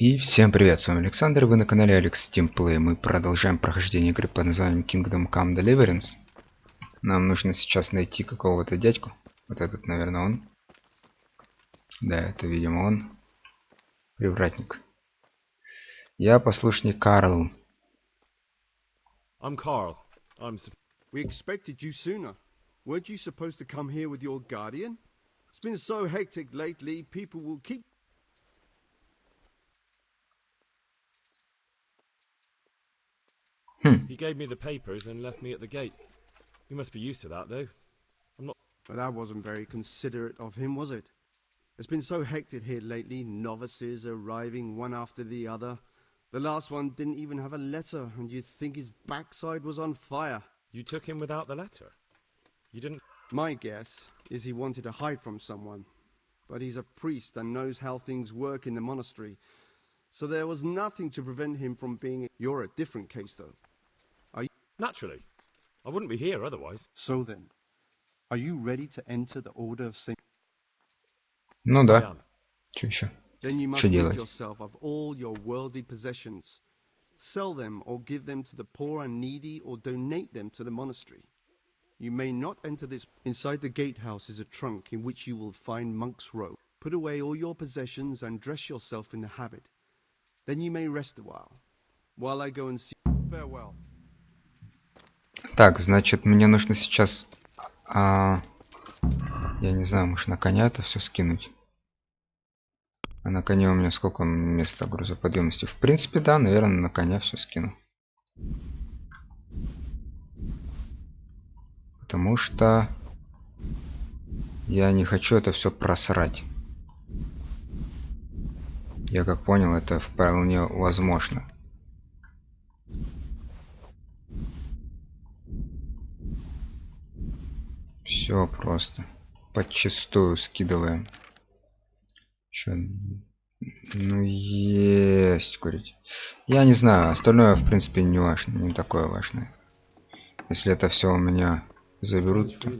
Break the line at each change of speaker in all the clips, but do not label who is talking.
И всем привет, с вами Александр, вы на канале AlexTIM. Мы продолжаем прохождение игры под названием Kingdom Come Deliverance. Нам нужно сейчас найти какого-то дядьку. Вот этот, наверное, он. Да, это, видимо, он. Привратник. Я послушник Карл.
I'm Carl.
We expected you sooner. Weren't you supposed to come here with your guardian? It's been so hectic lately, people will keep...
He gave me the papers and left me at the gate. You must be used to that, though. I'm not...
Well, that wasn't very considerate of him, was it? It's been so hectic here lately, novices arriving one after the other. The last one didn't even have a letter, and you'd think his backside was on fire.
You took him without the letter? You didn't...
My guess is he wanted to hide from someone. But he's a priest and knows how things work in the monastery. So there was nothing to prevent him from being... You're a different case, though.
Naturally. I wouldn't be here otherwise.
So then, are you ready to enter the order of Saint?
Ну да. Что еще?
Then you must
Что
rid
делать?
yourself of all your worldly possessions. Sell them or give them to the poor and needy or donate them to the monastery. You may not enter this. Inside the gatehouse is a trunk in which you will find monk's robe. Put away all your possessions and dress yourself in the habit. Then you may rest a while I go and see. Farewell.
Так, значит, мне нужно сейчас... я не знаю, может на коня это все скинуть. А на коне у меня сколько места грузоподъемности? В принципе, да, наверное, на коня все скину. Потому что я не хочу это все просрать. Я как понял, это вполне возможно. Все просто. Подчистую скидываем. Чё? Ну есть курить. Я не знаю, остальное в принципе не важно, не такое важное. Если это все у меня заберут. То...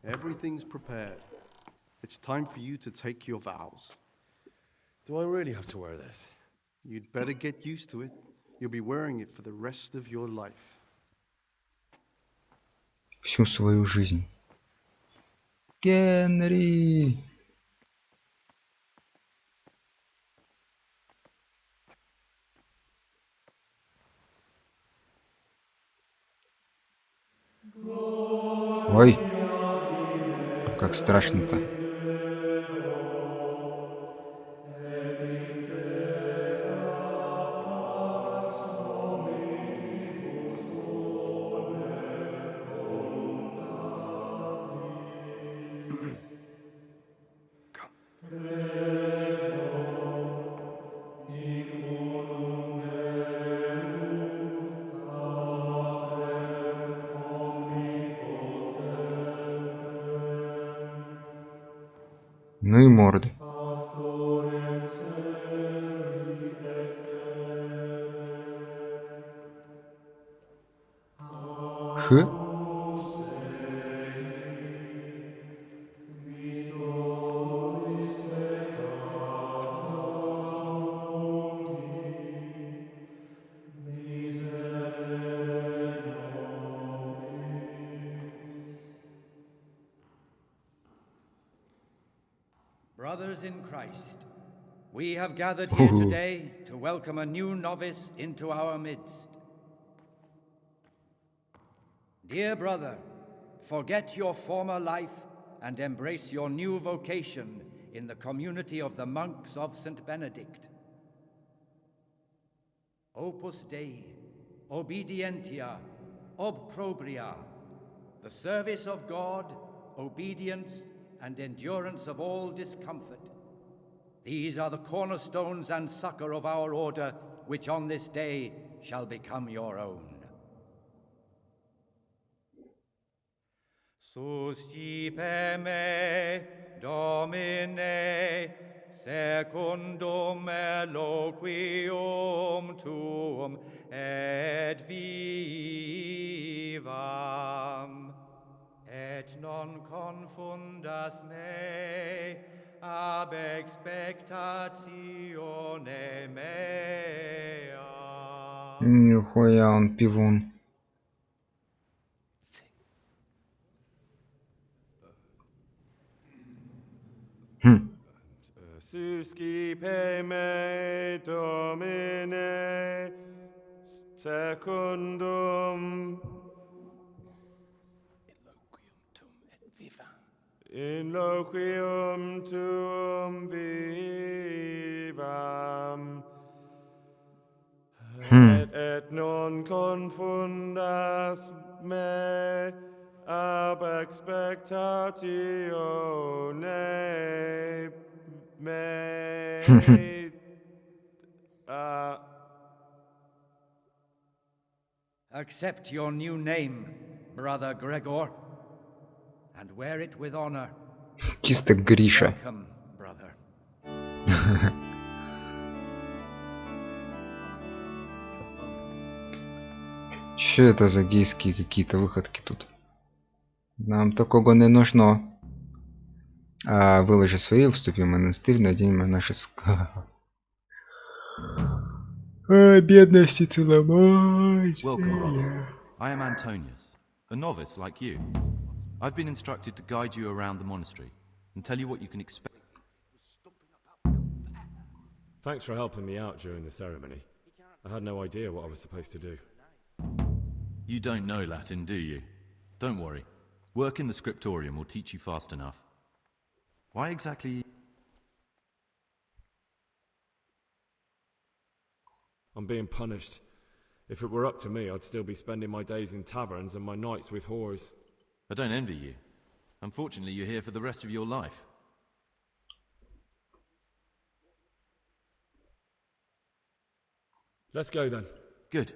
Everything's prepared. It's time for you to take your vows.
Do I really have to wear this?
You'd better get used to it. You'll be wearing it for the rest of your life.
Всю свою жизнь. Генри! Ой! Как страшно-то. Ну и морды. Х?
Brothers in Christ, we have gathered here today to welcome a new novice into our midst. Dear brother, forget your former life and embrace your new vocation in the community of the monks of St. Benedict. Opus Dei, obedientia, obprobria, the service of God, obedience, and endurance of all discomfort. These are the cornerstones and succor of our order, which on this day shall become your own. Suscipe me, Domine, secundum eloquium tuum, et vivam, et non confundas me ab expectatione mea.
Нихуя он пивун.
Suscipe me Domine secundum in loquium tuum vivam et non confundas me ab expectatione me
Accept your new name, brother Gregor, and wear it with honor.
Чисто Гриша.
Welcome, brother.
Что это за гейские какие-то выходки тут? Нам такого не нужно. А выложи свои, вступи в монастырь, надень монашеское. Бедности целомать.
Welcome, brother. I am Antonius, a novice like you. I've been instructed to guide you around the monastery and tell you what you can expect.
Thanks for helping me out during the ceremony. I had no idea what I was supposed to do.
You don't know Latin, do you? Don't worry. Work in the scriptorium will teach you fast enough. Why exactly?
I'm being punished. If it were up to me, I'd still be spending my days in taverns and my nights with whores.
I don't envy you. Unfortunately, you're here for the rest of your life.
Let's go then.
Good.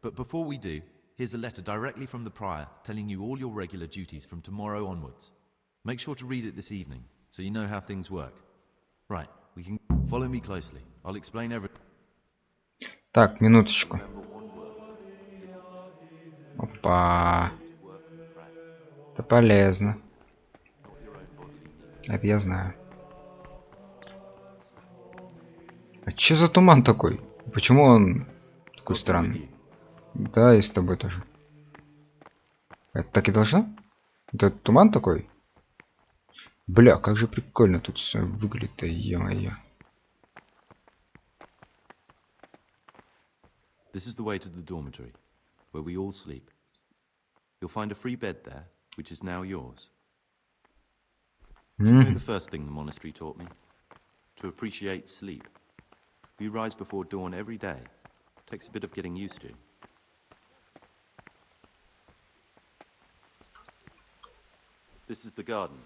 But before we do, here's a letter directly from the prior telling you all your regular duties from tomorrow onwards. Make sure to read it this evening, so you know how things work. Right, we can follow me closely. I'll explain everything.
Так, минуточку. Опа. Это полезно. Это я знаю. А че за туман такой? Почему он такой странный? Да, и с тобой тоже. Это так и должно? Это туман такой? Бля, как же прикольно тут все выглядит-то, ё-моё.
This is the way to the dormitory, where we all sleep. You'll find a free bed there, which is now yours. Do you know the first thing the monastery taught me? To appreciate sleep. We rise before dawn every day. Takes a bit of getting used to. This is the garden,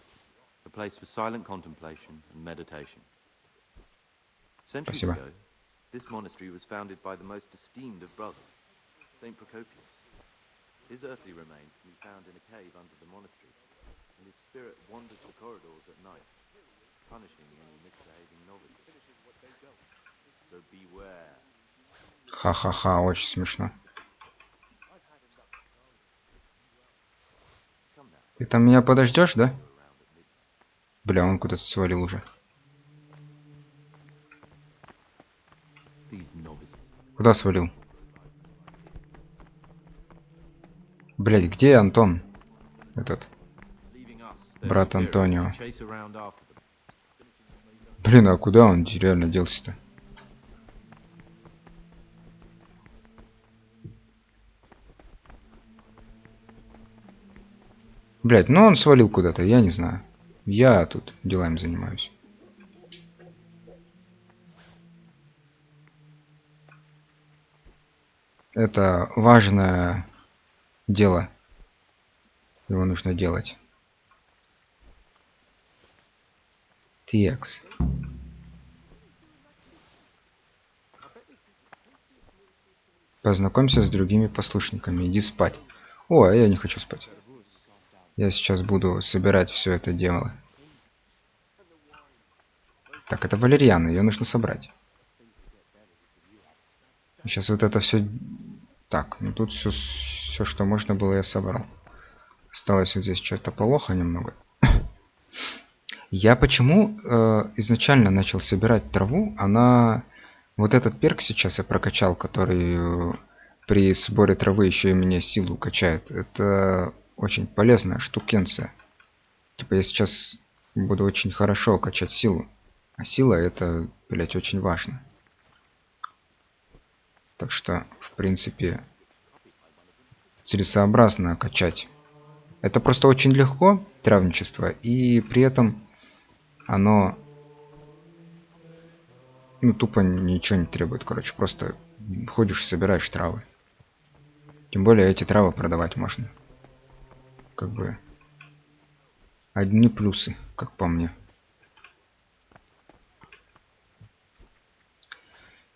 a place for silent contemplation and meditation. Centuries
Спасибо.
ago, this monastery was founded by the most esteemed of brothers, Saint Procopius. His earthly remains can be found in a cave under the monastery, and his spirit wanders the corridors at night, punishing any misbehaving novices. So beware.
Ха-ха-ха, очень смешно. Ты там меня подождешь, да? Бля, он куда-то свалил уже. Куда свалил? Блять, где Антон? Этот. Брат Антонио. Блин, а куда он реально делся-то? Блять, ну он свалил куда-то, я не знаю. Я тут делами занимаюсь. Это важное дело. Его нужно делать. TX. Познакомься с другими послушниками. Иди спать. О, а я не хочу спать. Я сейчас буду собирать все это дело. Так, это валерьяна, ее нужно собрать. Сейчас вот это все. Так, ну тут все, что можно было, я собрал. Осталось вот здесь что-то плохо немного. Я почему изначально начал собирать траву? Она... Вот этот перк сейчас я прокачал, который при сборе травы еще и мне силу качает. Это очень полезная штукенция. Типа я сейчас буду очень хорошо качать силу. А сила это, блять, очень важно. Так что, в принципе, целесообразно качать. Это просто очень легко, травничество, и при этом оно, ну, тупо ничего не требует, короче, просто ходишь, собираешь травы. Тем более эти травы продавать можно. Как бы одни плюсы, как по мне.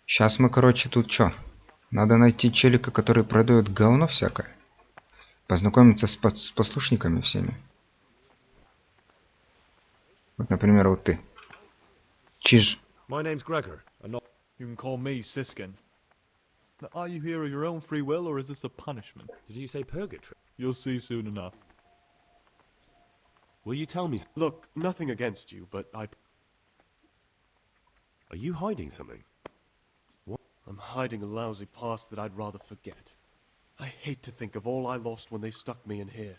Сейчас мы, короче, тут что? Надо найти челика, который продает говно всякое. Познакомиться с послушниками всеми. Вот, например, вот ты. Чиж.
My name's Gregor, and not.
You can call me Siskin. Now, are you here of your own free will, or is this a punishment?
Did you say purgatory?
You'll see soon enough.
Will you tell me?
Look, nothing against you, but
Are you hiding something?
I'm hiding a lousy past that I'd rather forget. I hate to think of all I lost when they stuck me in here.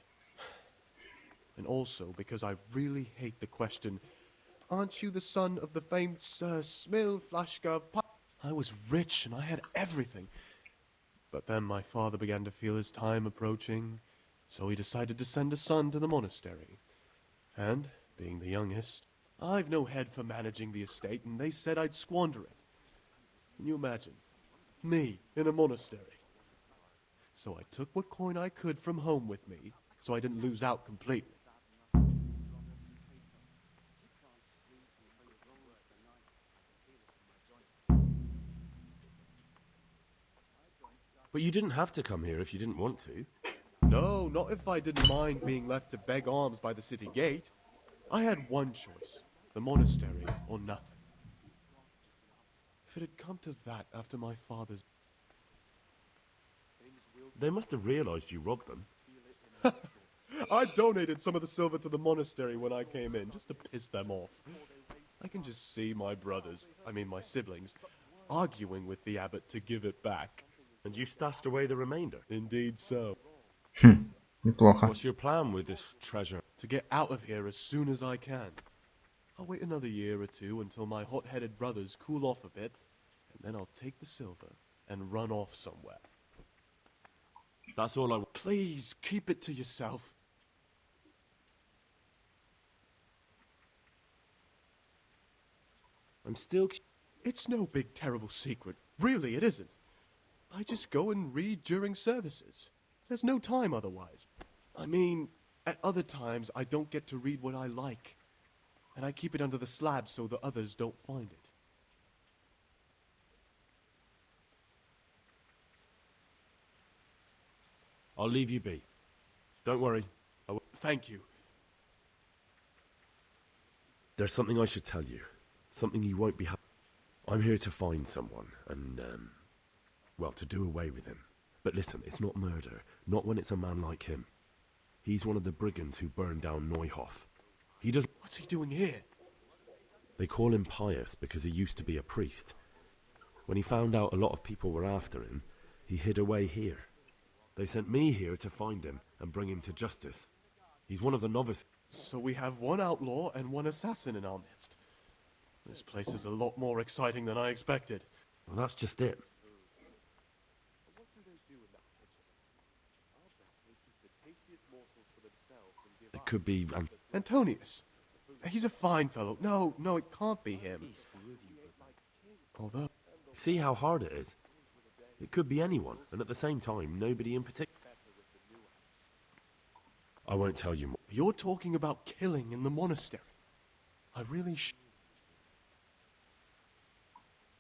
And also because I really hate the question, aren't you the son of the famed Sir Smill Flashka? I was rich and I had everything. But then my father began to feel his time approaching, so he decided to send a son to the monastery. And, being the youngest, I've no head for managing the estate, and they said I'd squander it. Can you imagine? Me, in a monastery. So I took what coin I could from home with me, so I didn't lose out completely.
But you didn't have to come here if you didn't want to.
No, not if I didn't mind being left to beg alms by the city gate. I had one choice, the monastery or nothing. If it had come to that after my father's...
They must have realised you robbed them.
I donated some of the silver to the monastery when I came in, just to piss them off. I can just see my brothers, my siblings, arguing with the abbot to give it back.
And you stashed away the remainder.
Indeed so.
Неплохо.
What's your plan with this treasure?
To get out of here as soon as I can. I'll wait another year or two until my hot-headed brothers cool off a bit, and then I'll take the silver and run off somewhere.
That's all I want.
Please, keep it to yourself.
I'm still...
It's no big terrible secret. Really, it isn't. I just go and read during services. There's no time otherwise. At other times I don't get to read what I like. And I keep it under the slab so the others don't find it.
I'll leave you be. Don't worry.
Thank you.
There's something I should tell you. Something you won't be happy. I'm here to find someone and, well, to do away with him. But listen, it's not murder. Not when it's a man like him. He's one of the brigands who burned down Neuhof. He doesn't...
What's he doing here?
They call him pious because he used to be a priest. When he found out a lot of people were after him, he hid away here. They sent me here to find him and bring him to justice. He's one of the novices.
So we have one outlaw and one assassin in our midst. This place is a lot more exciting than I expected.
Well, that's just it.
What do they do in that kitchen? I'll bet they keep the tastiest morsels for themselves and give
It could be...
Antonius. He's a fine fellow. No, it can't be him. Although...
See how hard it is? It could be anyone, and at the same time, nobody in particular. I won't tell you more.
You're talking about killing in the monastery. I really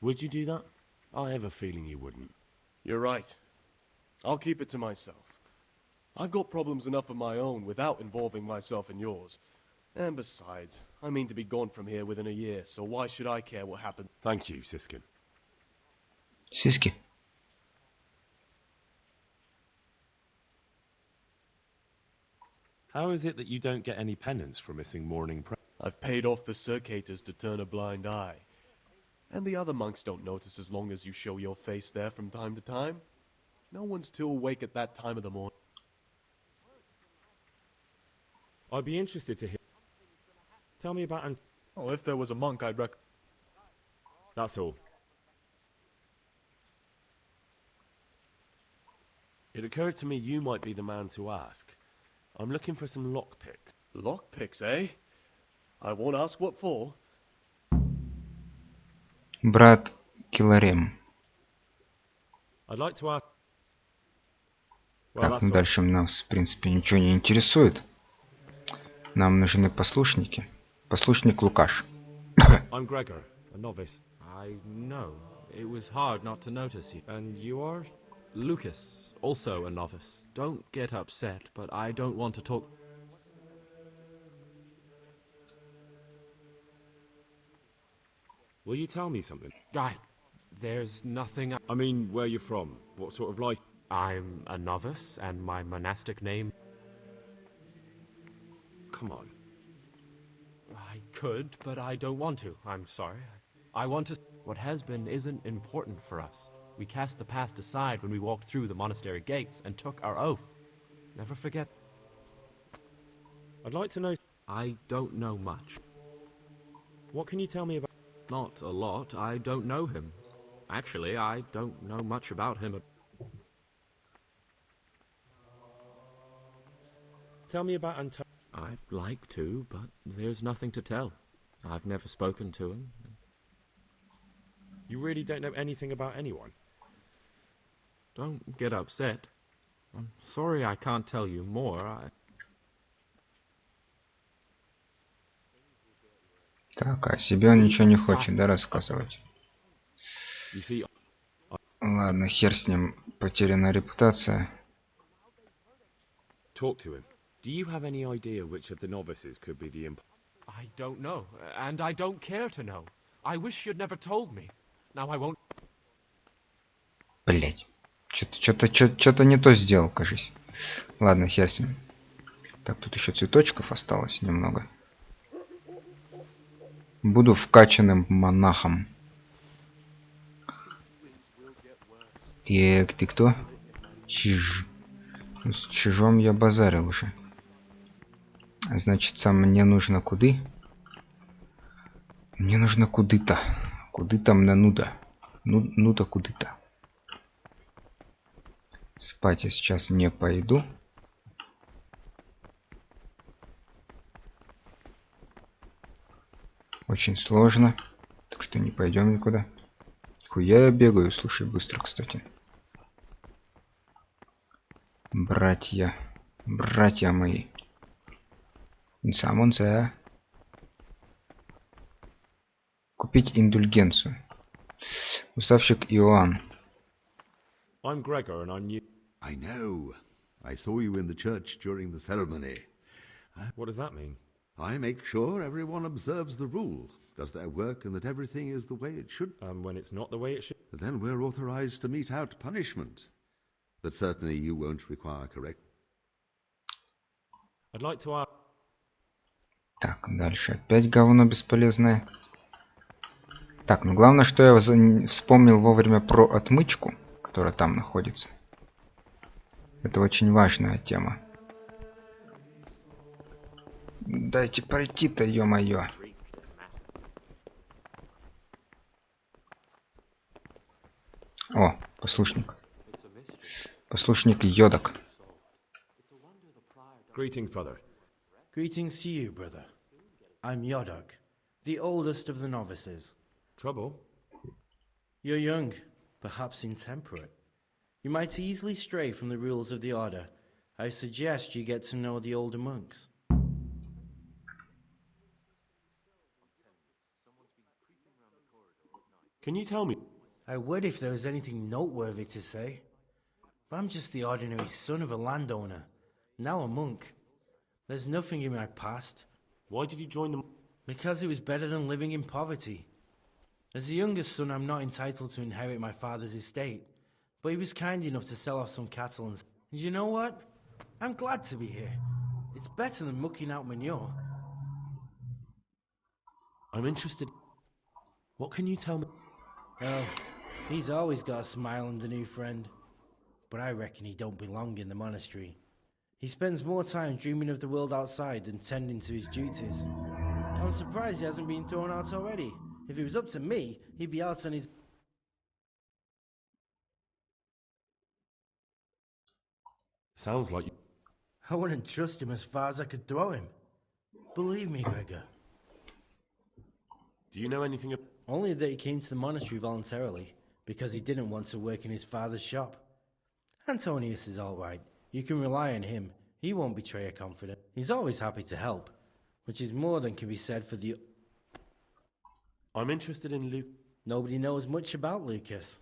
Would you do that? I have a feeling you wouldn't.
You're right. I'll keep it to myself. I've got problems enough of my own without involving myself in yours. And besides, I mean to be gone from here within a year, so why should I care what happens?
Thank you, Siskin.
Сиськи.
How is it that you don't get any penance for missing morning prayer?
I've paid off the circators to turn a blind eye. And the other monks don't notice as long as you show your face there from time to time. No one's too awake at that time of the morning.
I'd be interested to hear. Tell me about
Oh, if there was a monk, I'd rec...
That's all. It occurred to me you might be the man to ask. I'm looking for some lockpicks.
Lockpicks, eh? I won't ask what for.
Брат Киларем.
I'd like to ask. Well,
Так,
that's
ну
all.
дальше нас, в принципе, ничего не интересует. Нам нужны послушники. Послушник Лукаш.
I'm Gregor, a novice.
I know. It was hard not to notice you.
And you are?
Lucas, also a novice. Don't get upset, but I don't want to talk.
Will you tell me something?
There's nothing.
I mean, where you're from? What sort of life?
I'm a novice, and my monastic name.
Come on.
I could, but I don't want to. I'm sorry. I want to. What has been isn't important for us. We cast the past aside when we walked through the monastery gates and took our oath. Never forget.
I'd like to know.
I don't know much.
What can you tell me about?
Not a lot. I don't know him. Actually, I don't know much about him.
Tell me about Antonio.
I'd like to, but there's nothing to tell. I've never spoken to him.
You really don't know anything about anyone?
Don't get upset. I'm sorry I can't tell you more.
Так, а о себе он ничего не хочет, да, рассказывать?
You see,
Ладно, хер с ним, потеряна репутация.
talk to him. Do you have any idea which of the novices could be the
I don't know, and I don't care to know. I wish you'd never told me. Now I won't.
Блять. Что-то не то сделал, кажись. Ладно, хер с ним. Так, тут еще цветочков осталось немного. Буду вкачанным монахом. Так, ты кто? Чиж. Ну, с чижом я базарил уже. Значит, мне нужно куды? Мне нужно куды-то. Куды там на нуда? Ну-то куды-то. Спать я сейчас не пойду. Очень сложно. Так что не пойдем никуда. Хуя я бегаю, слушай, быстро, кстати. Братья. Братья мои. Инсамонция. Купить индульгенцию. Уставщик Иоанн.
I'm Gregor and I'm new.
I know. I saw you in the church during the ceremony.
What does that mean?
I make sure everyone observes the rule, does their work, and that everything is the way it should.
When it's not the way it should.
Then we're authorized to mete out punishment. But certainly you won't require correct.
I'd like to ask.
Так, дальше опять говно бесполезное. Так, ну главное, что я вспомнил вовремя про отмычку, которая там находится. Это очень важная тема. Дайте пройти-то, ё-моё. О, послушник. Послушник Йодок.
Greetings, brother.
Greetings to you, brother. I'm Yodok, the oldest of the novices.
Trouble?
You're young, perhaps intemperate. You might easily stray from the rules of the order. I suggest you get to know the older monks.
Can you tell me?
I would if there was anything noteworthy to say. But I'm just the ordinary son of a landowner, now a monk. There's nothing in my past.
Why did you join them?
Because it was better than living in poverty. As the youngest son, I'm not entitled to inherit my father's estate, but he was kind enough to sell off some cattle and you know what? I'm glad to be here. It's better than mucking out manure.
I'm interested. What can you tell me?
Oh, he's always got a smile and a new friend. But I reckon he don't belong in the monastery. He spends more time dreaming of the world outside than tending to his duties. I'm surprised he hasn't been thrown out already. If it was up to me, he'd be out on his...
Sounds like you...
I wouldn't trust him as far as I could throw him. Believe me, Gregor.
Do you know anything about...
Only that he came to the monastery voluntarily, because he didn't want to work in his father's shop. Antonius is all right. You can rely on him. He won't betray a confidant. He's always happy to help, which is more than can be said for the...
I'm interested in Luke.
Nobody knows much about Lucas.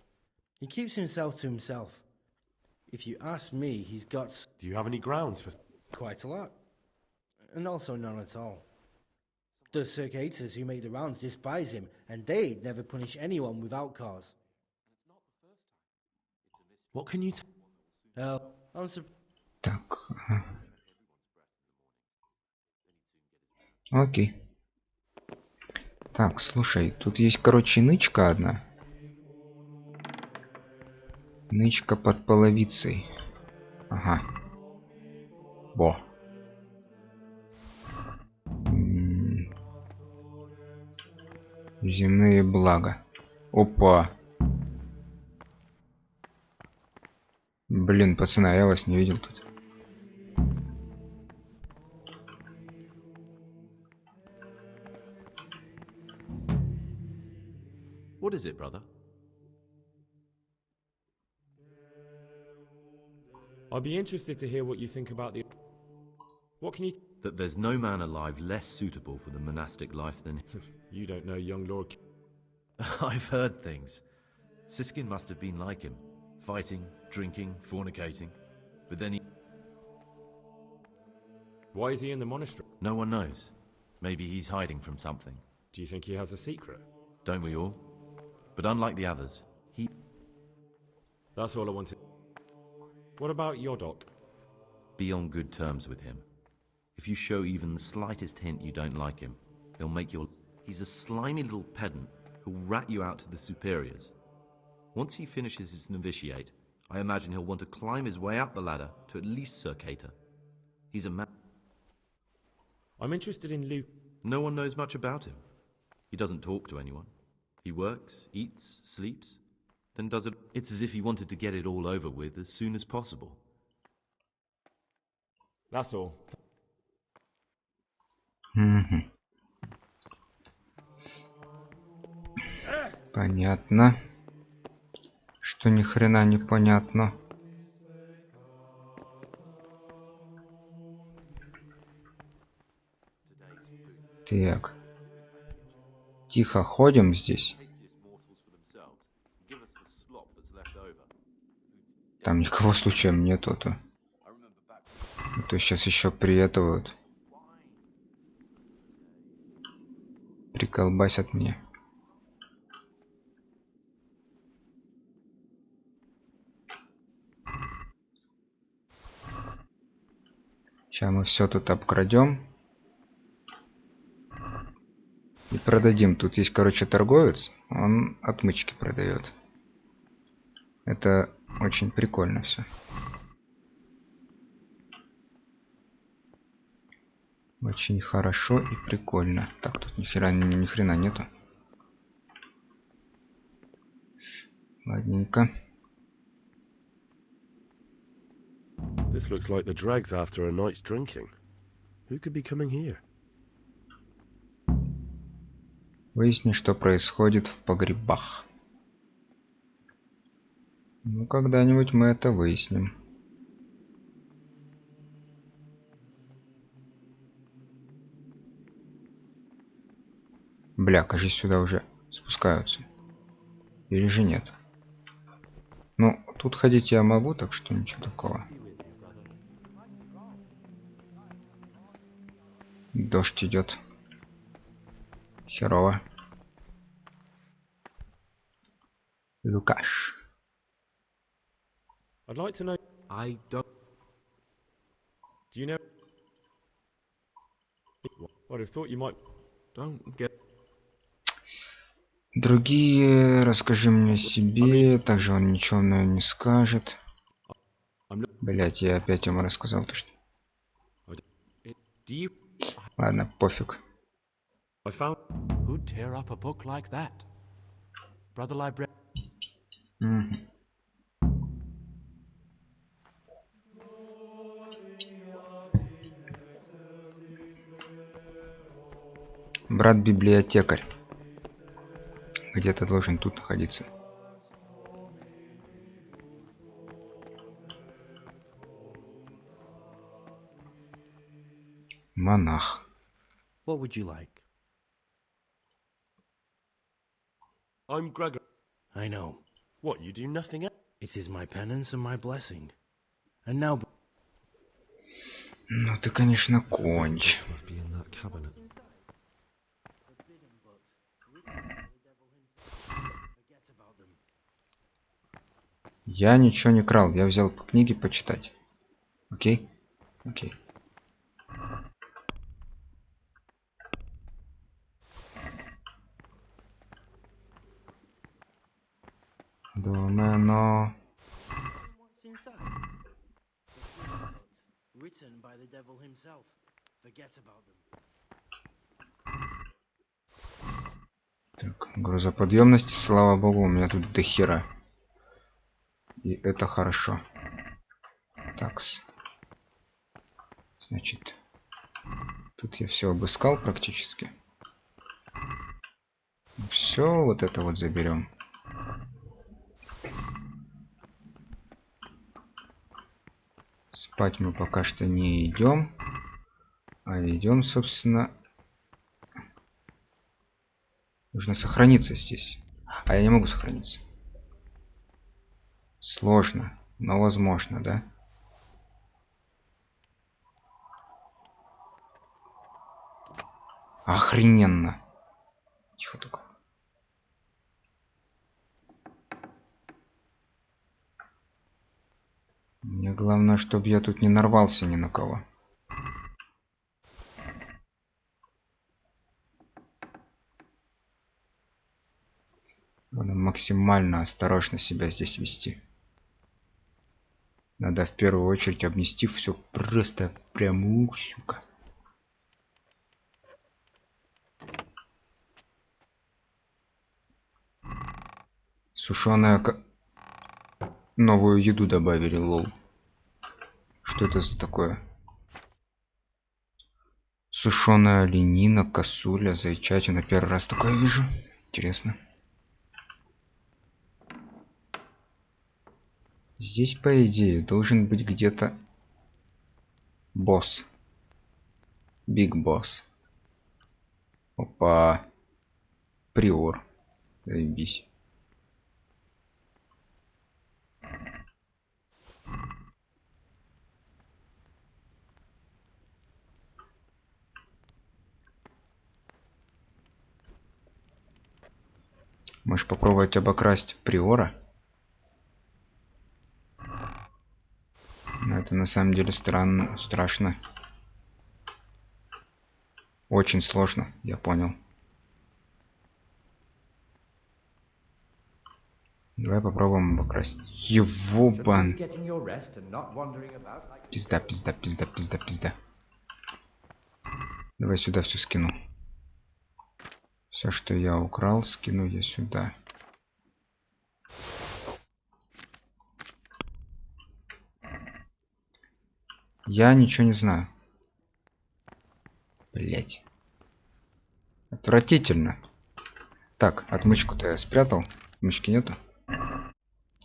He keeps himself to himself. If you ask me, he's got...
Do you have any grounds for...
Quite a lot. And also none at all. The circators who make the rounds despise him, and they'd never punish anyone without cause.
What can you
I'm
Так. Ага. Окей. Так, слушай, тут есть, короче, нычка одна. Нычка под половицей. Ага. Во. Земные блага. Опа. Блин, пацаны, а я вас не видел тут.
What is it, brother?
I'd be interested to hear what you think about the... What can you...
That there's no man alive less suitable for the monastic life than...
You don't know young Lord...
I've heard things. Siskin must have been like him. Fighting, drinking, fornicating. But then he...
Why is he in the monastery?
No one knows. Maybe he's hiding from something.
Do you think he has a secret?
Don't we all? But unlike the others, he...
That's all I wanted. What about Yodok?
Be on good terms with him. If you show even the slightest hint you don't like him, he'll make your... He's a slimy little pedant who'll rat you out to the superiors. Once he finishes his novitiate, I imagine he'll want to climb his way up the ladder to at least Circator. He's a man...
I'm interested in Luke.
No one knows much about him. He doesn't talk to anyone. He works, eats, sleeps, then does it... It's as if he wanted to get it all over with as soon as possible.
That's all.
Понятно. Что ни хрена не понятно. Так. Тихо ходим здесь. Там никого случаем нету-то. А то сейчас еще приветывают. Приколбасят меня. Сейчас мы все тут обкрадем. И продадим. Тут есть, короче, торговец. Он отмычки продает. Это очень прикольно все. Очень хорошо и прикольно. Так, тут ни хрена нету. Ладненько.
This looks like the dregs after a night's drinking. Who could be coming here?
Выясни, что происходит в погребах. Ну, когда-нибудь мы это выясним. Бля, кажется, сюда уже спускаются. Или же нет? Ну, тут ходить я могу, так что ничего такого. Дождь идет. Херово. Лукаш.
I'd like to know...
I don't...
Do you know...
I'd have thought you might.
Don't get...
Другие, расскажи мне о себе. Также он ничего мне не скажет. Блять, я опять ему рассказал то, что...
Do you...
Ладно, пофиг.
I found.
Who'd tear up a book like that? Brother Librarian...
Мгм. Брат-библиотекарь. Где-то должен тут находиться. Монах.
What would you like?
I'm Gregor.
I know.
What, you do nothing else?
It is my penance and my blessing. And now...
Ну ты, конечно, конч.
Must be in that cabinet.
Я ничего не крал, я взял по книге почитать. Окей? Окей. Домено.
What's inside? Written by the devil himself. Forget about them.
Так, грузоподъемности, слава богу, у меня тут дохера. И это хорошо. Такс. Значит, тут я все обыскал практически. Все вот это вот заберем. Спать мы пока что не идем, а идем, собственно. Нужно сохраниться здесь. А я не могу сохраниться. Сложно, но возможно, да? Охрененно. Тихо только. Мне главное, чтобы я тут не нарвался ни на кого. Надо максимально осторожно себя здесь вести. Надо в первую очередь обнести все просто прямо, сука. Сушеная... Новую еду добавили, лол. Что это за такое? Сушеная оленина, косуля, зайчатина. Первый раз такое вижу. Интересно. Здесь, по идее, должен быть где-то босс. Биг босс. Опа. Приор. Заебись. Можешь попробовать обокрасть приора? Но это на самом деле странно, страшно. Очень сложно, я понял. Давай попробуем обокрасть. Его бан. Пизда, пизда, пизда, пизда, пизда. Давай сюда все скину. Все, что я украл, скину я сюда. Я ничего не знаю. Блять. Отвратительно. Так, отмычку-то я спрятал. Отмычки нету.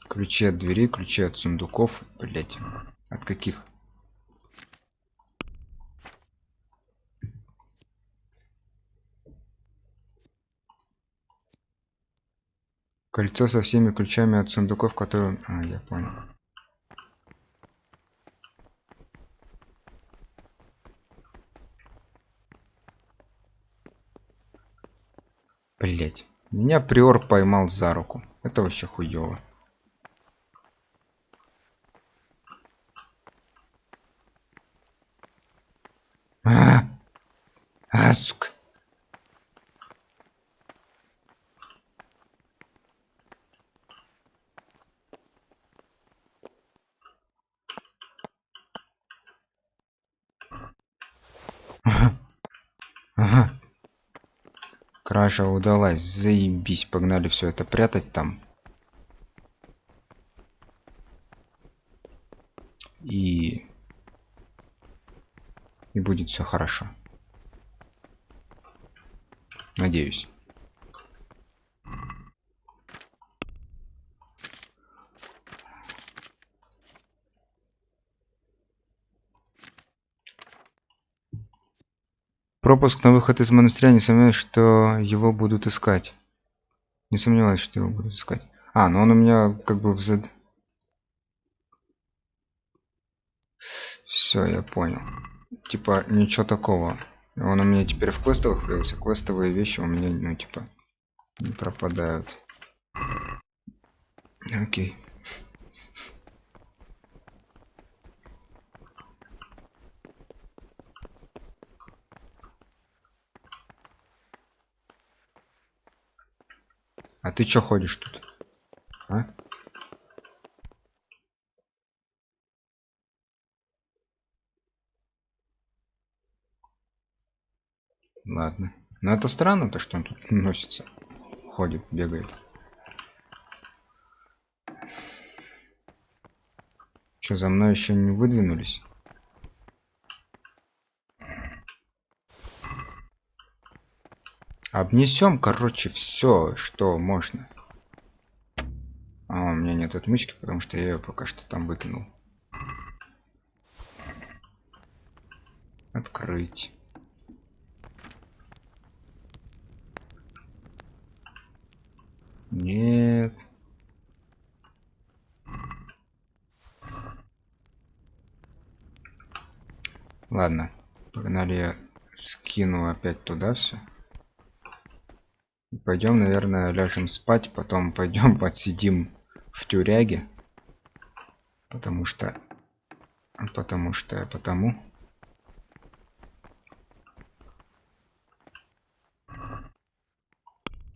Ключи от двери, ключи от сундуков. Блять. От каких? Кольцо со всеми ключами от сундуков, которые... А, я понял. Блять. Меня приор поймал за руку. Это вообще хуёво. А, сука. Ага. Кража удалась. Заебись. Погнали все это прятать там. И будет все хорошо. Надеюсь. Пропуск на выход из монастыря. Не сомневаюсь, что его будут искать. Не сомневаюсь, что его будут искать. А, ну он у меня как бы Все, я понял. Типа, ничего такого. Он у меня теперь в квестовых появился. Квестовые вещи у меня, ну, типа, не пропадают. Окей. А ты чё ходишь тут? А? Ладно. Но это странно, то что он тут носится. Ходит, бегает. Чё, за мной еще не выдвинулись? Обнесем, короче, все, что можно. А, у меня нет отмычки, потому что я ее пока что там выкинул. Открыть. Нет. Ладно, погнали, я скину опять туда все. Пойдем, наверное, ляжем спать, потом пойдем подсидим в тюряге. Потому.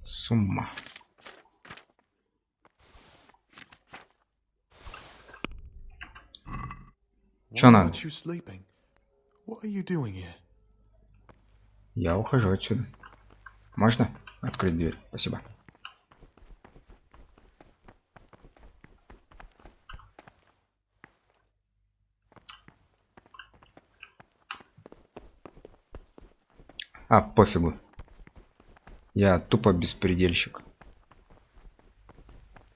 С ума. Чё надо? Я ухожу отсюда. Можно открыть дверь? Спасибо. А, пофигу. Я тупо беспредельщик.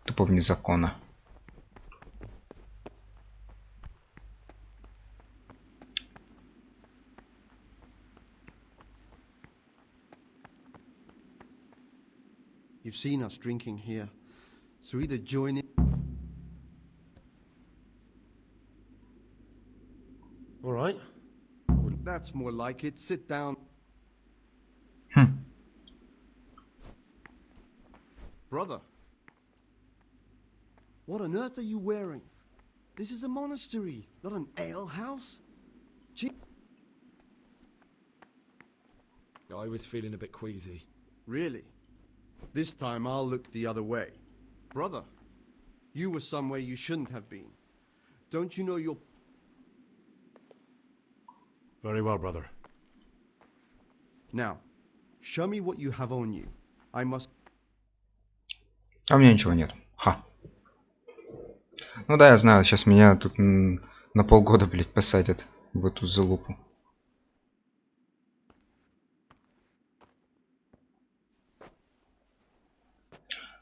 Тупо вне закона.
You've seen us drinking here, so either join in.
All right.
That's more like it. Sit down. Brother, what on earth are you wearing? This is a monastery, not an ale house.
I was feeling a bit queasy.
Really? This time I'll look the other way. Brother, you were somewhere you shouldn't have been. Don't you know you're...
Very well, brother.
Now, show me what you have on you. I must...
А у меня ничего нет. Ха. Ну да, я знаю, сейчас меня тут на полгода, блядь, посадят в эту залупу.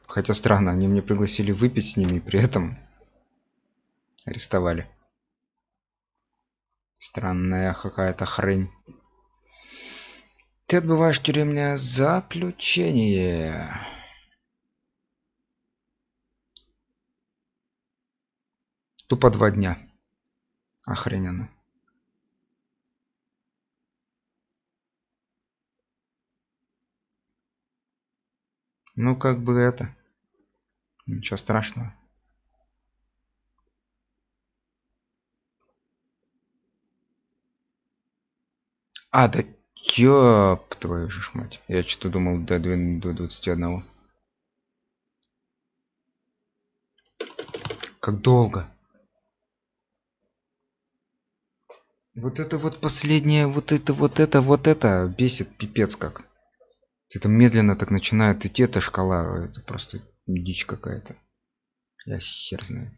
Хотя странно, они мне пригласили выпить с ними, и при этом арестовали. Странная какая-то хрень. Ты отбываешь тюремное заключение. Тупо 2 дня. Охрененно. Ну, как бы это. Ничего страшного. А, да Ёп, твою же ж мать. Я что-то думал до 21. Как долго? Вот это вот последнее, вот это бесит пипец как. Это медленно так начинает идти эта шкала. Это просто дичь какая-то. Я хер знает.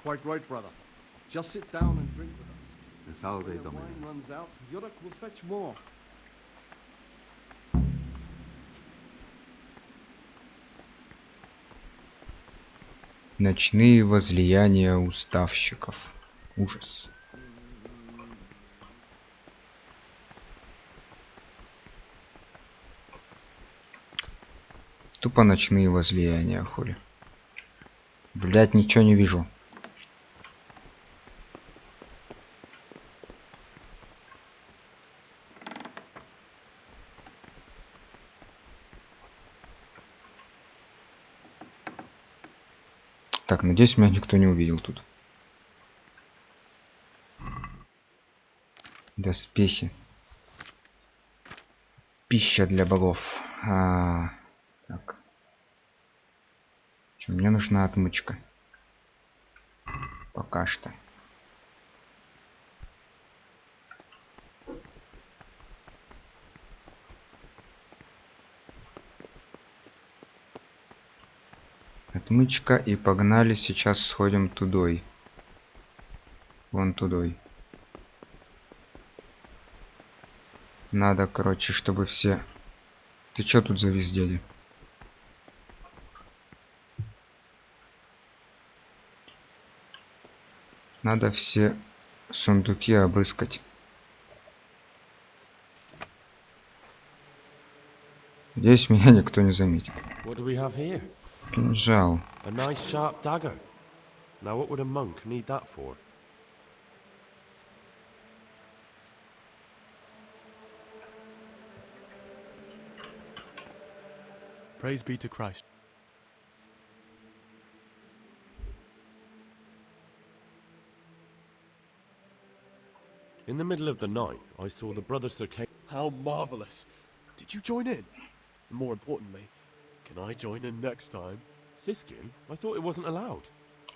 Quite right, brother. Just sit down and drink with us.
The salve,
When the
Domine.
wine runs out, Yurek will fetch more.
Ночные возлияния уставщиков. Ужас. Тупо ночные возлияния, хули. Блять, ничего не вижу. Так, надеюсь, меня никто не увидел тут. Доспехи. Пища для богов. Так. Чё, мне нужна отмычка. Пока что. Отмычка, и погнали, сейчас сходим тудой. Вон тудой. Надо, короче, чтобы все... Ты чё тут завис, дядя? Надо все сундуки обыскать. Надеюсь, меня никто не заметит.
What do we have here?
Кинжал.
A nice sharp dagger. Now what would a monk need that for?
Praise be to Christ.
In the middle of the night, I saw the brother Circa...
How marvelous! Did you join in? More importantly, can I join in next time?
Siskin? I thought it wasn't allowed.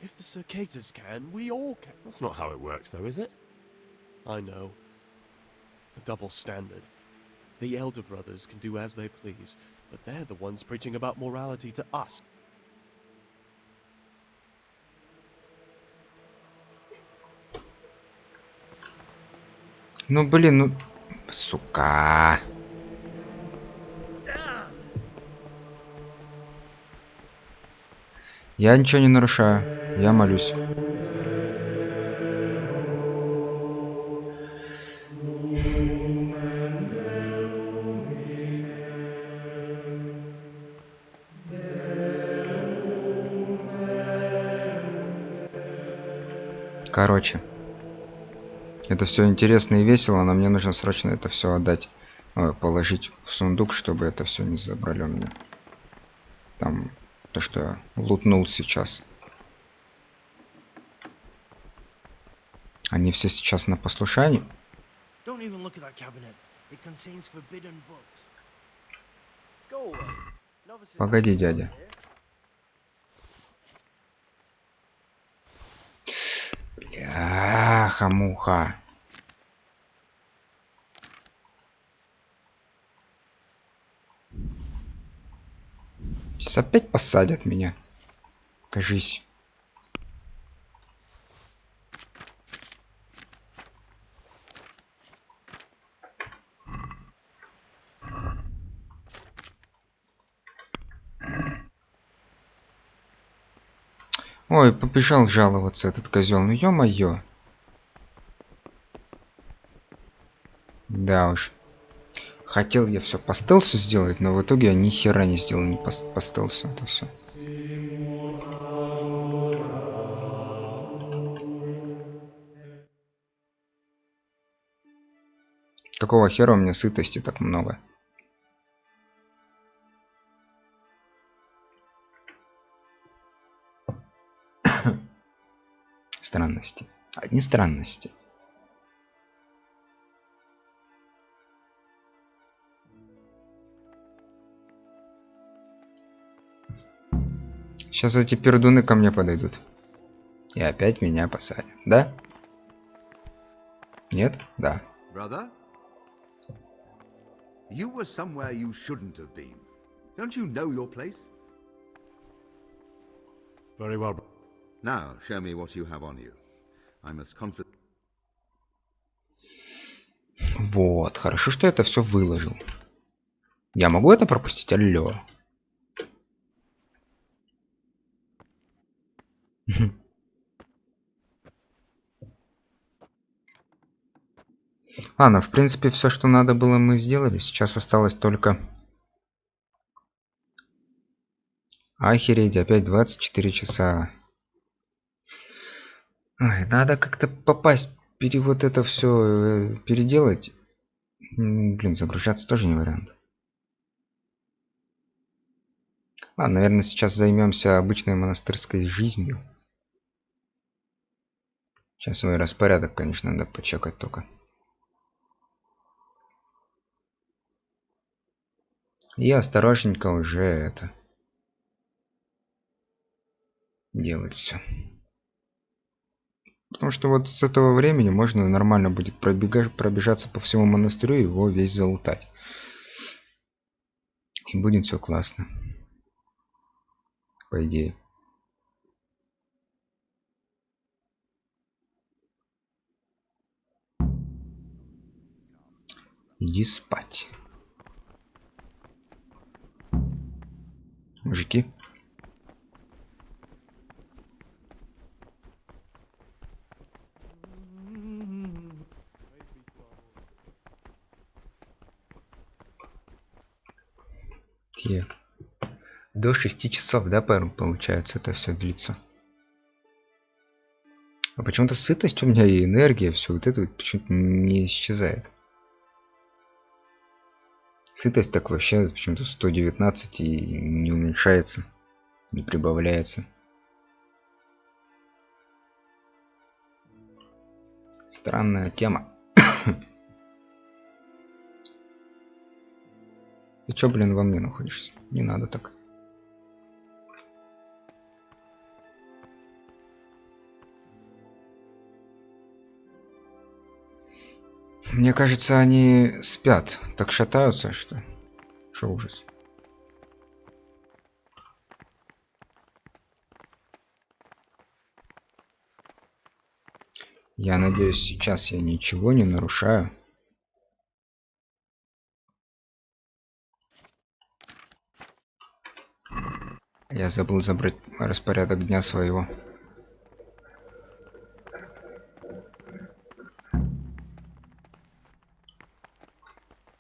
If the cicadas can, we all can.
That's not how it works, though, is it?
I know. A double standard. The elder brothers can do as they please, but they're the ones preaching about morality to us.
Ну блин, ну... Сука. Я ничего не нарушаю. Я молюсь. Короче. Это все интересно и весело, но мне нужно срочно это все отдать. Положить в сундук, чтобы это все не забрали у меня. Там то, что я лутнул сейчас. Они все сейчас на послушании. Погоди, дядя. Бляха-муха. Сейчас опять посадят меня. Кажись. Ой, побежал жаловаться этот козел. Ну ё-моё. Да уж. Хотел я все по стелсу сделать, но в итоге я ни хера не сделал ни по стелсу. Это все. Какого хера у меня сытости так много? странности. Одни странности. Сейчас эти пердуны ко мне подойдут. И опять меня посадят. Да? Нет? Да.
Brother? You were somewhere you shouldn't have been. Don't you know your place?
Very well.
Now, show me what you have on you. I'm as confident.
Вот, хорошо, что я это все выложил. Я могу это пропустить? Алло. Ладно, в принципе, все, что надо было, мы сделали. Сейчас осталось только... Охереть, опять 24 часа. Ой, надо как-то попасть, вот это все переделать. Блин, загружаться тоже не вариант. Ладно, наверное, сейчас займемся обычной монастырской жизнью. Сейчас свой распорядок, конечно, надо почекать только. И осторожненько уже это делать все. Потому что вот с этого времени можно нормально будет пробежаться по всему монастырю и его весь залутать. И будет все классно. По идее. Иди спать. Мужики. До 6 часов, да, получается, это все длится. А почему-то сытость у меня и энергия, все вот это вот почему-то не исчезает. Сытость так вообще почему-то 119 и не уменьшается, не прибавляется. Странная тема. Ты чё, блин, во мне находишься? Не надо так. Мне кажется, они спят. Так шатаются, что ужас. Я надеюсь, сейчас я ничего не нарушаю. Я забыл забрать распорядок дня своего.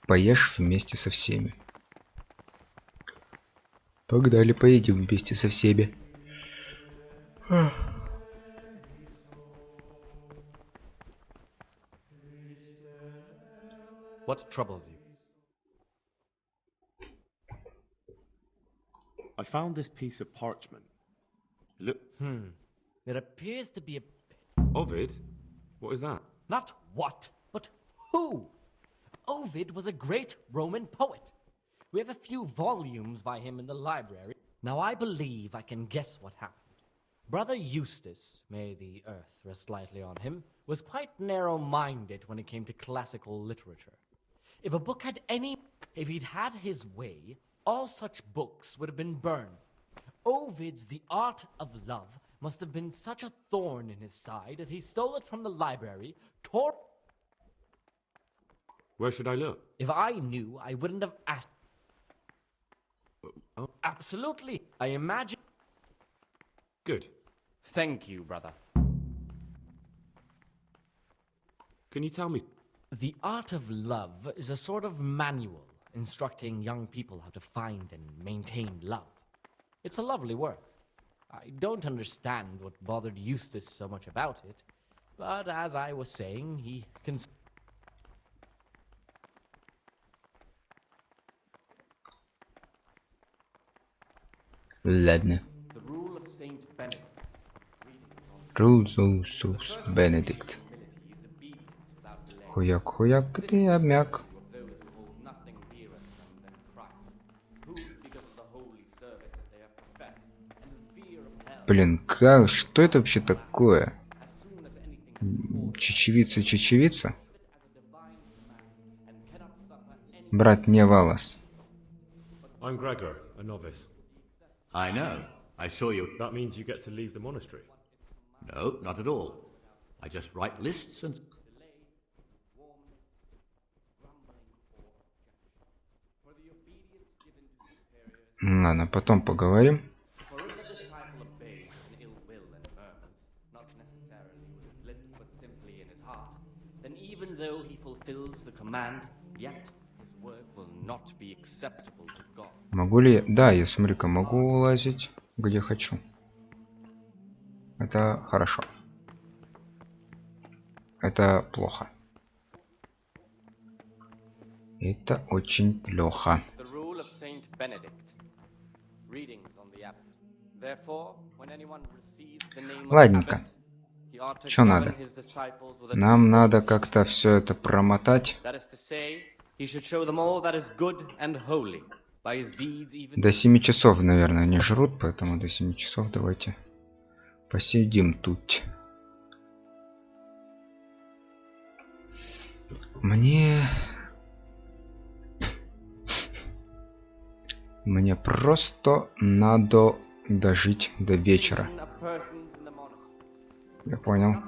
Поешь вместе со всеми. Погнали, поедем вместе со всеми.
What troubles you?
I found this piece of parchment. Look.
It appears to be a...
Ovid? What is that?
Not what, but who? Ovid was a great Roman poet. We have a few volumes by him in the library. Now I believe I can guess what happened. Brother Eustace, may the earth rest lightly on him, was quite narrow-minded when it came to classical literature. If he'd had his way, all such books would have been burned. Ovid's The Art of Love must have been such a thorn in his side that he stole it from the library, tore...
Where should I look?
If I knew, I wouldn't have asked.
Oh.
Absolutely. I imagine...
Good.
Thank you, brother.
Can you tell me?
The Art of Love is a sort of manual instructing young people how to find and maintain love. It's a lovely work. I don't understand what bothered Eustace so much about it, but as I was saying, he can...
Ладно.
The rule of Saint Benedict. Greetings on
Рулзусус Бенедикт. Хуяк-хуяк, ты обмяк. Блин, как, что это вообще такое? Чечевица? Брат не Валас.
I'm Gregor, a novice.
I know. I saw you.
That means you get to leave the monastery.
No, not at all. I just write lists and...
Ладно, потом поговорим. Могу ли... Да, я, смотри-ка, могу лазить где хочу. Это хорошо. Это плохо. Это очень плохо. Ладненько. Что надо? Нам надо как-то все это промотать. До 7 часов, наверное, не жрут, поэтому до 7 часов давайте посидим тут. Мне просто надо дожить до вечера. Я понял.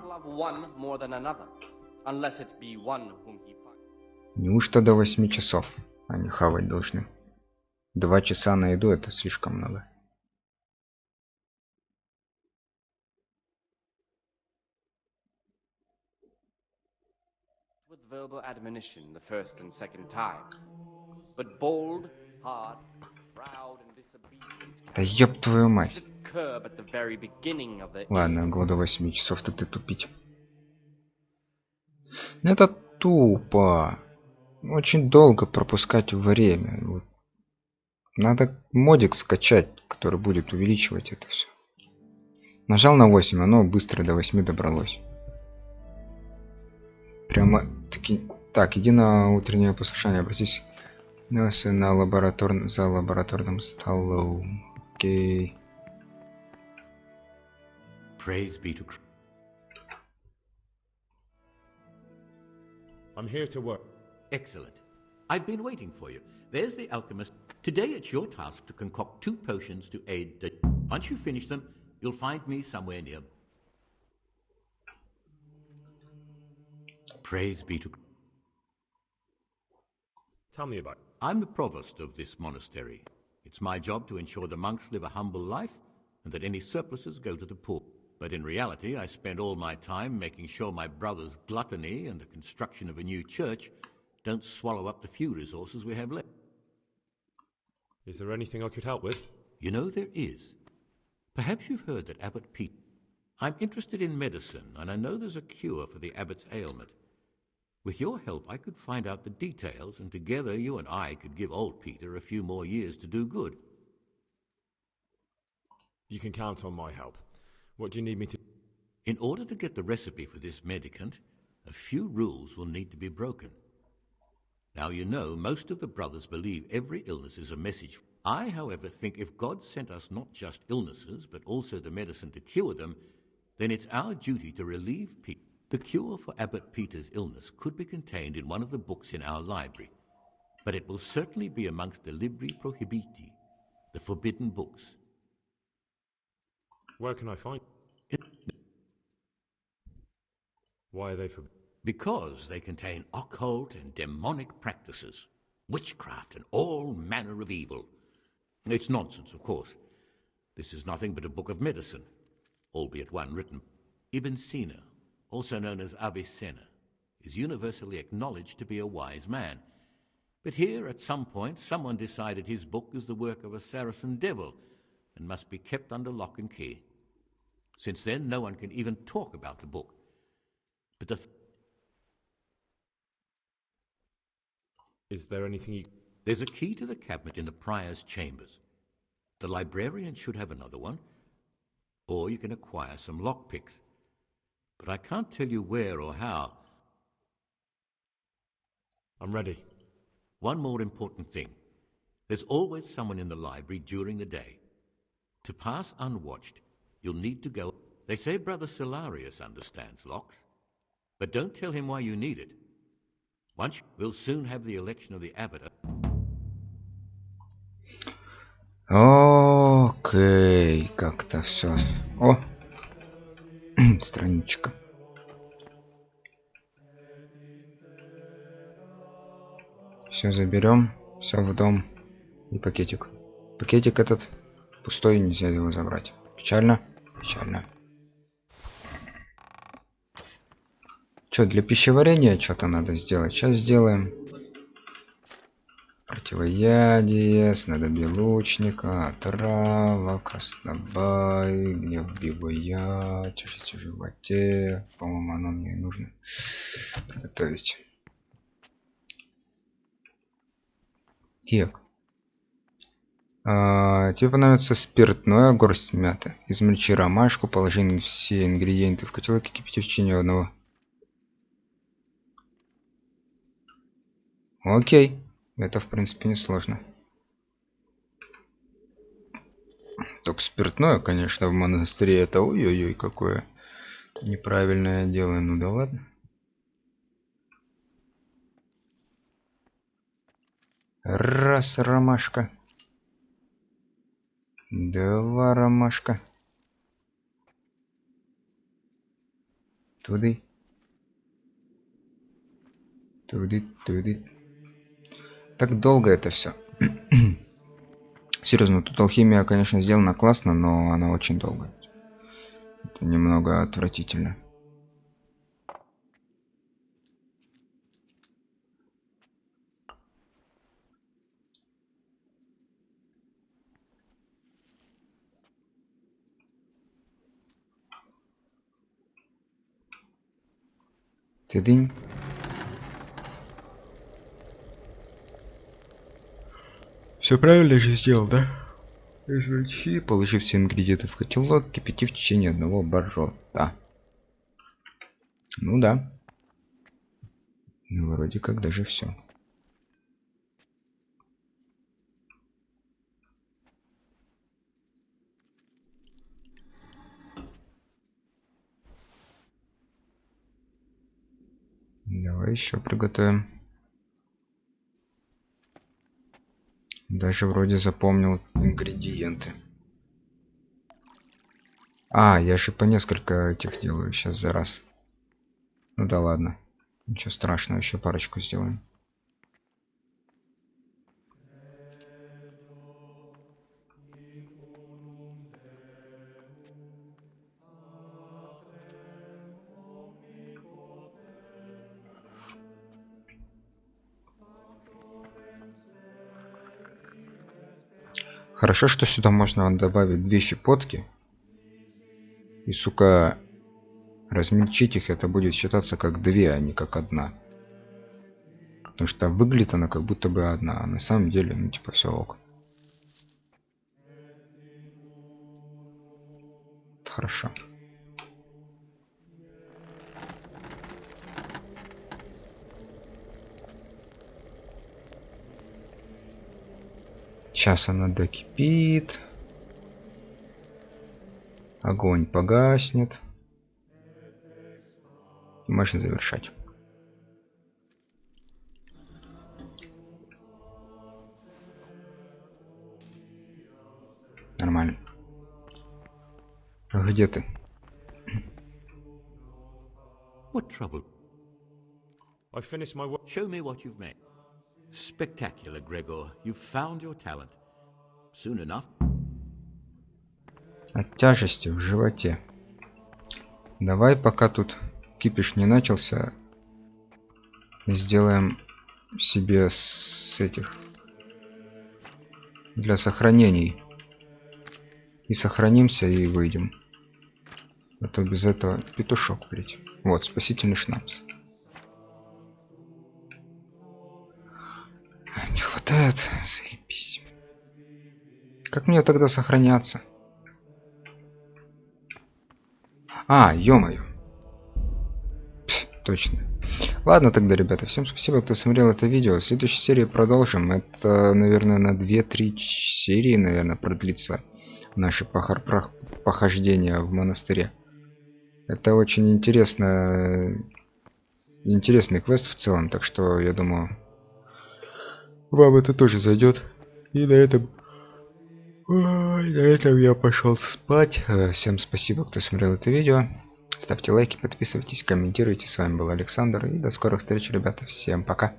Неужто до 8 часов они хавать должны? 2 часа на еду — это слишком много.
Verbal admonition the first and second time, but bold, hard, proud and disobedient.
Да ёб твою мать.
Curb at the very beginning of the...
Ладно, года 8 часов ты тупить. Это тупо. Очень долго пропускать время. Надо модик скачать, который будет увеличивать это все. Нажал на 8, оно быстро до 8 добралось. Прямо таки. Так, иди на утреннее послушание, обратись на за лабораторным столом. Окей.
Praise be to Christ.
I'm here to work.
Excellent. I've been waiting for you. There's the alchemist. Today it's your task to concoct 2 potions to aid the... Once you finish them, you'll find me somewhere near. Praise be to...
Tell me about it.
I'm the provost of this monastery. It's my job to ensure the monks live a humble life and that any surpluses go to the poor. But in reality, I spend all my time making sure my brother's gluttony and the construction of a new church don't swallow up the few resources we have left.
Is there anything I could help with?
You know, there is. Perhaps you've heard that Abbot Pete... I'm interested in medicine, and I know there's a cure for the abbot's ailment. With your help, I could find out the details, and together you and I could give old Peter a few more years to do good.
You can count on my help. What do you need me to...
In order to get the recipe for this medicament, a few rules will need to be broken. Now, you know, most of the brothers believe every illness is a message. I, however, think if God sent us not just illnesses, but also the medicine to cure them, then it's our duty to relieve people. The cure for Abbot Peter's illness could be contained in one of the books in our library, but it will certainly be amongst the Libri Prohibiti, the forbidden books.
Where can I find... Why are they forbidden?
Because they contain occult and demonic practices, witchcraft and all manner of evil. It's nonsense, of course. This is nothing but a book of medicine, albeit one written. Ibn Sina, also known as Avicenna, is universally acknowledged to be a wise man. But here, at some point, someone decided his book is the work of a Saracen devil and must be kept under lock and key. Since then, no one can even talk about the book. But
Is there anything you...
There's a key to the cabinet in the prior's chambers. The librarian should have another one, or you can acquire some lockpicks. but I can't tell you where or how.
I'm ready.
One more important thing. There's always someone in the library during the day. To pass unwatched, you'll need to go... They say Brother Solarius understands locks, but don't tell him why you need it. Once we'll soon have the election of the abbot.
Окей, как-то все. О, страничка. Все заберем, все в дом и пакетик. Пакетик этот пустой, нельзя его забрать. Печально, печально. Что, для пищеварения что-то надо сделать? Сейчас сделаем. Противоядие, снадобье лучника, отрава, краснобай, гнев бивоя, тяжесть в животе. По-моему, оно мне нужно готовить. Так. Тебе понадобится спиртное, горсть мяты. Измельчи ромашку, положи все ингредиенты в котелок и кипяти в течение одного. Окей. Это, в принципе, несложно. Только спиртное, конечно, в монастыре это ой-ой-ой, какое неправильное дело. Ну да ладно. Раз ромашка. Два ромашка. Туды. Туды. Так долго это все. Серьезно, тут алхимия, конечно, сделана классно, но она очень долго. Это немного отвратительно. Тыдынь. Все правильно же сделал, да? Измельчи, положи все ингредиенты в котелок, кипяти в течение одного оборота. Ну да. Ну, вроде как даже все. Давай еще приготовим. Даже вроде запомнил ингредиенты. Я же по несколько этих делаю сейчас за раз. Ну да ладно. Ничего страшного, еще парочку сделаем. Хорошо, что сюда можно добавить 2 щепотки. И, сука, размельчить их, это будет считаться как 2, а не как 1. Потому что выглядит она как будто бы 1, а на самом деле, ну типа все ок. Хорошо. Сейчас она докипит. Огонь погаснет. И можно завершать. Нормально. А где ты?
What trouble?
I finished my work.
Show me what you've made. Spectacular, Gregor. You've found your talent. Soon enough.
От тяжести в животе. Давай, пока тут кипиш не начался, сделаем себе с этих для сохранений. И сохранимся и выйдем. А то без этого петушок, блять. Вот, спасительный шнапс. Не хватает, заебись. Как мне тогда сохраняться? Ё-моё. Точно. Ладно тогда, ребята, всем спасибо, кто смотрел это видео. В следующей серии продолжим. Это, наверное, на 2-3 серии, наверное, продлится наше похождение в монастыре. Это очень интересный квест в целом, так что я думаю, вам это тоже зайдет. И на этом я пошел спать. Всем спасибо, кто смотрел это видео. Ставьте лайки, подписывайтесь, комментируйте. С вами был Александр. И до скорых встреч, ребята. Всем пока.